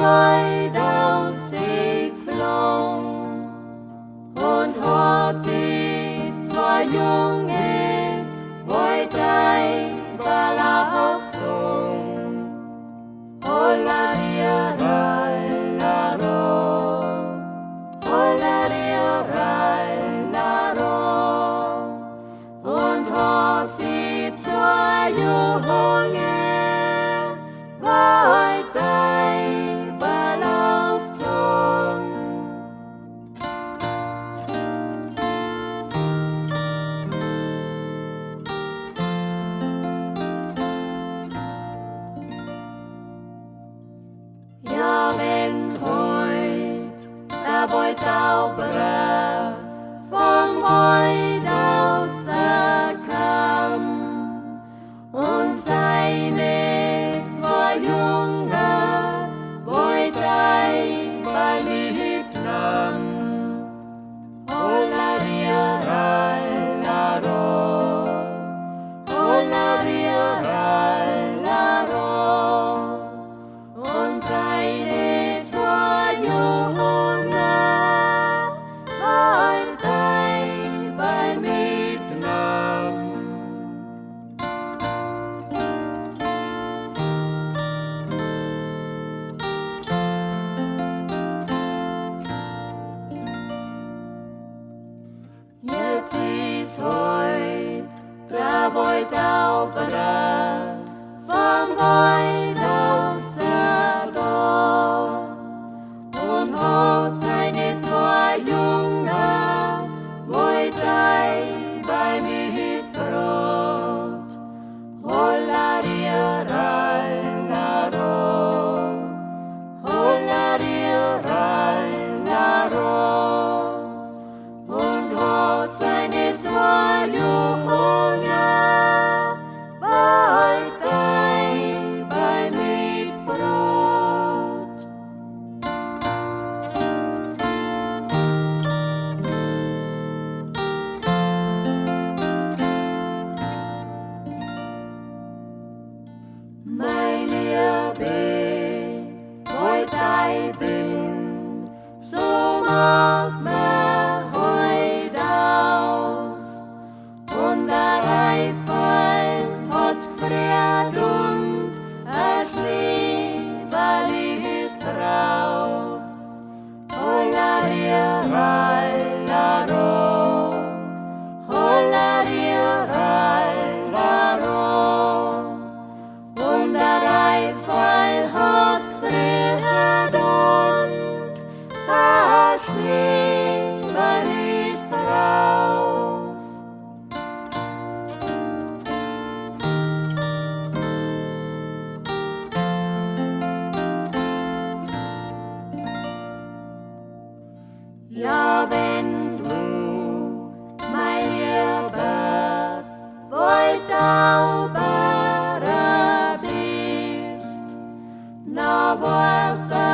Weit aus sich floh und hat sie zwei Junge, wollt ein Ballach aufzogen. Hollaria, rallaro, hollaria, rallaro, und hat sie zwei Junge, wollt ein Ballach aufzogen. Ja, wenn heut der Beut Taubere vom Heut aus kam und seine zwei Junge Beut bei mir mitnahm. Hollaria, rallaro, hollaria, rallaro, und seine zwei Junge wollt ein Ball mitnahm. Jetzt ist heut der Beut Taubere vom Heut aus da und hat seine zwei Junge wollt bei mir mitgebracht. Hollaria, rallaro, hollaria, rallaro, und hat seine zwei Junge wollt bei mitgebracht. Mein Liebe, wollt ich bin, so mach mir heut auf. Und der Reifel hat gefriert und ein Schneeball ist drauf. Hollaria, rallaro, hollaria, rallaro, und der Reifel hat gefriert und ein Schneeball ist drauf. Ja, wenn du, mein Lieber, wollt Taubere bist, na weißt du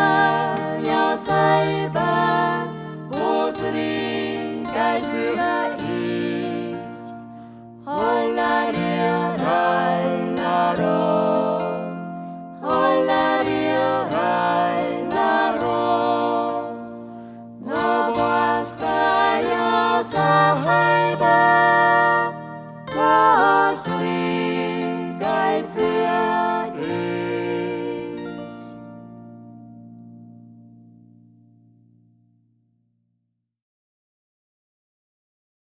ja selber, wo's Regal für ist. Hollaria, rallaro, hollaria, rallaro, na weißt du ja selber,